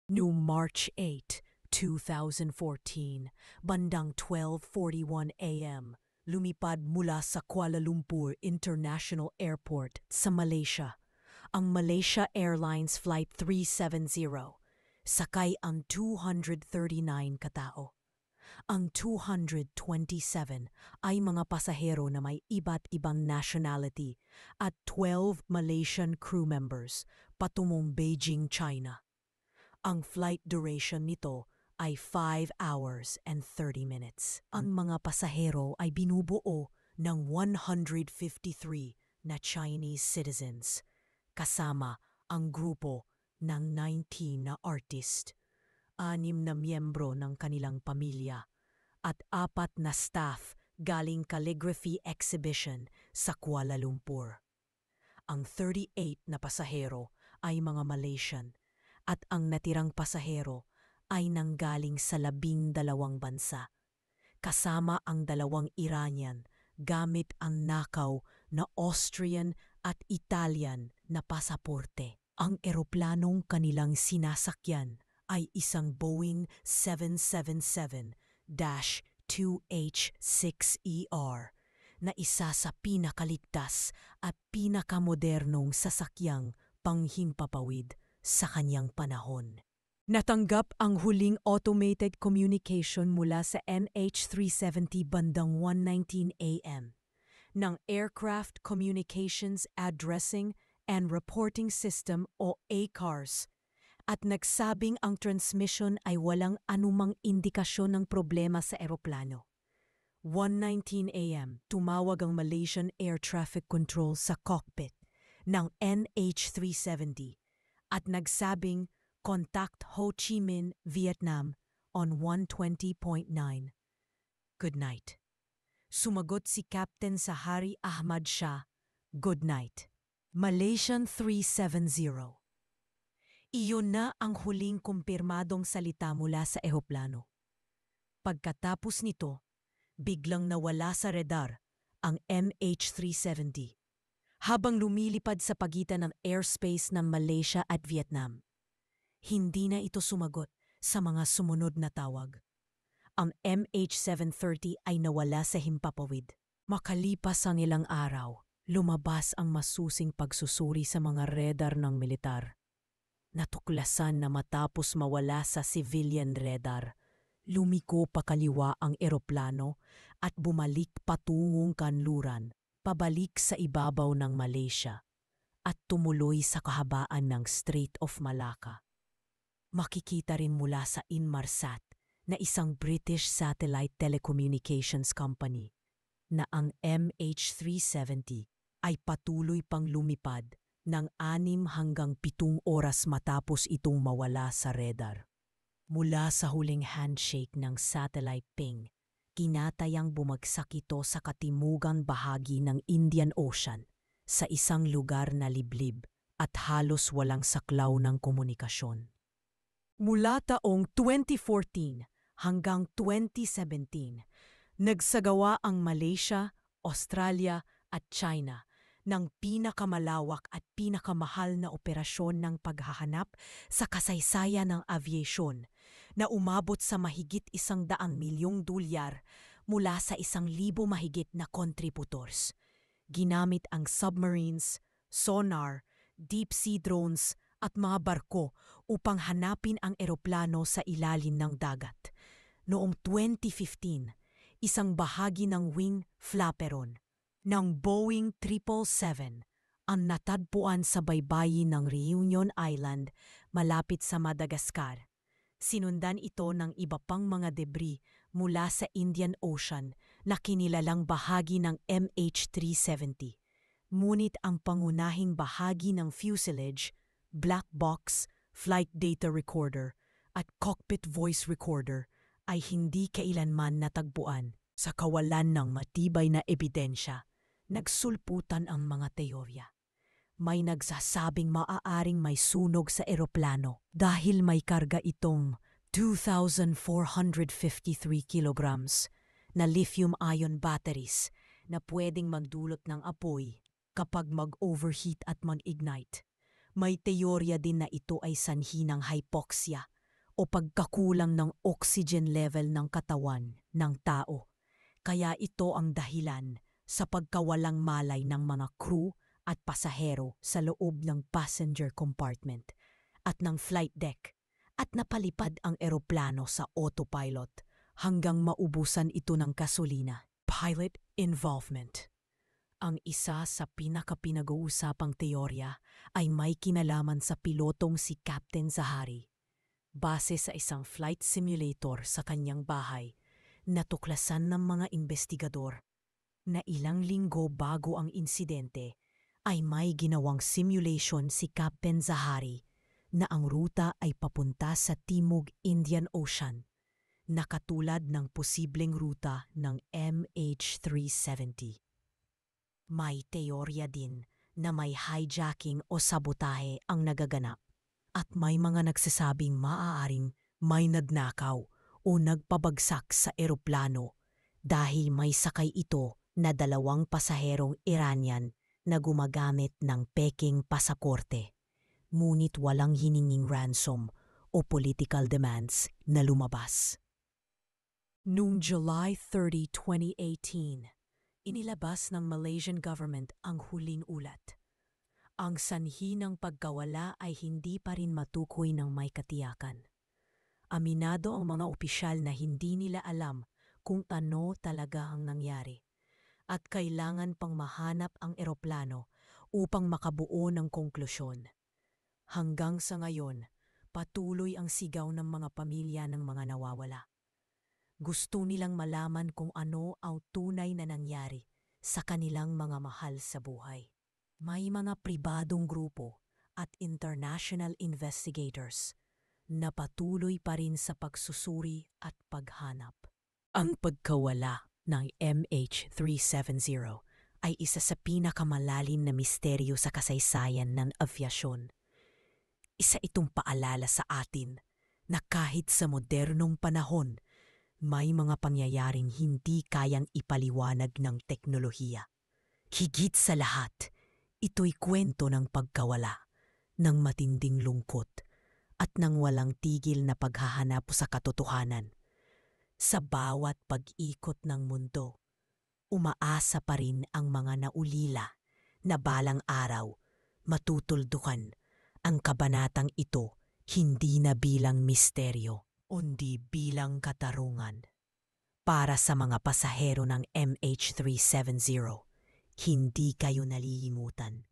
Noong March 8, 2014, bandang 12:41 a.m., lumipad mula sa Kuala Lumpur International Airport sa Malaysia ang Malaysia Airlines Flight 370. Sakay ang 239 katao. Ang 227 ay mga pasahero na may iba't ibang nationality at 12 Malaysian crew members patungong Beijing, China. Ang flight duration nito ay 5 hours and 30 minutes. Ang mga pasahero ay binubuo ng 153 na Chinese citizens, kasama ang grupo ng 19 na artist, 6 na miyembro ng kanilang pamilya, at 4 na staff galing calligraphy exhibition sa Kuala Lumpur. Ang 38 na pasahero ay mga Malaysian at ang natirang pasahero ay nanggaling sa 12 bansa, kasama ang 2 Iranian gamit ang nakaw na Austrian at Italian na pasaporte. Ang eroplanong kanilang sinasakyan ay isang Boeing 777-2H6ER na isa sa pinakaligtas at pinakamodernong sasakyang panghimpapawid sa kanyang panahon. Natanggap ang huling automated communication mula sa MH370 bandang 1:19 a.m. ng Aircraft Communications Addressing and Reporting System o ACARS at nagsabing ang transmission ay walang anumang indikasyon ng problema sa eroplano. 1:19 a.m. tumawag ang Malaysian Air Traffic Control sa cockpit ng MH370 at nagsabing contact Ho Chi Minh, Vietnam on 1:20.9. Good night. Sumagot si Captain Sahari Ahmad Shah, good night. Malaysian 370. Iyon na ang huling kumpirmadong salita mula sa eroplano. Pagkatapos nito, biglang nawala sa radar ang MH370 habang lumilipad sa pagitan ng airspace ng Malaysia at Vietnam. Hindi na ito sumagot sa mga sumunod na tawag. Ang MH730 ay nawala sa himpapawid. Makalipas ang ilang araw, lumabas ang masusing pagsusuri sa mga radar ng militar. Natuklasan na matapos mawala sa civilian radar, lumiko pa kaliwa ang eroplano at bumalik patungong kanluran, pabalik sa ibabaw ng Malaysia at tumuloy sa kahabaan ng Strait of Malacca. Makikita rin mula sa Inmarsat na isang British satellite telecommunications company na ang MH370 ay patuloy pang lumipad ng 6 hanggang 7 oras matapos itong mawala sa radar. Mula sa huling handshake ng satellite ping, kinatayang bumagsak ito sa katimugang bahagi ng Indian Ocean sa isang lugar na liblib at halos walang saklaw ng komunikasyon. Mula taong 2014 hanggang 2017, nagsagawa ang Malaysia, Australia at China ng pinakamalawak at pinakamahal na operasyon ng paghahanap sa kasaysayan ng aviation na umabot sa mahigit $100 milyong mula sa 1,000 mahigit na contributors. Ginamit ang submarines, sonar, deep-sea drones at mga barko upang hanapin ang eroplano sa ilalim ng dagat. Noong 2015, isang bahagi ng wing flaperon ng Boeing 777 ang natagpuan sa baybayin ng Reunion Island malapit sa Madagascar. Sinundan ito ng iba pang mga debris mula sa Indian Ocean na kinilalang bahagi ng MH370. Ngunit ang pangunahing bahagi ng fuselage, black box, flight data recorder at cockpit voice recorder ay hindi kailanman natagpuan. Sa kawalan ng matibay na ebidensya, nagsulputan ang mga teorya. May nagsasabing maaaring may sunog sa eroplano dahil may karga itong 2,453 kilograms na lithium-ion batteries na pwedeng magdulot ng apoy kapag mag-overheat at mag-ignite. May teorya din na ito ay sanhi ng hypoxia o pagkakulang ng oxygen level ng katawan ng tao. Kaya ito ang dahilan sa pagkawalang malay ng mga crew at pasahero sa loob ng passenger compartment at ng flight deck at napalipad ang eroplano sa autopilot hanggang maubusan ito ng gasolina. Pilot involvement. Ang isa sa pinakapinag-uusapang teorya ay may kinalaman sa pilotong si Captain Zahari. Base sa isang flight simulator sa kanyang bahay, natuklasan ng mga investigador na ilang linggo bago ang insidente ay may ginawang simulation si Captain Zahari na ang ruta ay papunta sa Timog Indian Ocean na katulad ng posibleng ruta ng MH370. May teorya din na may hijacking o sabotahe ang nagaganap at may mga nagsasabing maaaring may nagnakaw o nagpabagsak sa eroplano dahil may sakay ito na 2 pasaherong Iranian na gumagamit ng peking pasaporte. Ngunit walang hininging ransom o political demands na lumabas. Noong July 30, 2018, inilabas ng Malaysian government ang huling ulat. Ang sanhi ng pagkawala ay hindi pa rin matukoy ng may katiyakan. Aminado ang mga opisyal na hindi nila alam kung ano talaga ang nangyari at kailangan pang mahanap ang eroplano upang makabuo ng konklusyon. Hanggang sa ngayon, patuloy ang sigaw ng mga pamilya ng mga nawawala. Gusto nilang malaman kung ano ang tunay na nangyari sa kanilang mga mahal sa buhay. May mga pribadong grupo at international investigators na patuloy pa rin sa pagsusuri at paghanap. Ang pagkawala ng MH370 ay isa sa pinakamalalim na misteryo sa kasaysayan ng avyasyon. Isa itong paalala sa atin na kahit sa modernong panahon, may mga pangyayaring hindi kayang ipaliwanag ng teknolohiya. Higit sa lahat, ito'y kwento ng pagkawala, ng matinding lungkot, at ng walang tigil na paghahanap sa katotohanan. Sa bawat pag-ikot ng mundo, umaasa pa rin ang mga naulila na balang araw matutuldukan ang kabanatang ito hindi na bilang misteryo, kundi bilang katarungan. Para sa mga pasahero ng MH370, hindi kayo nalilimutan.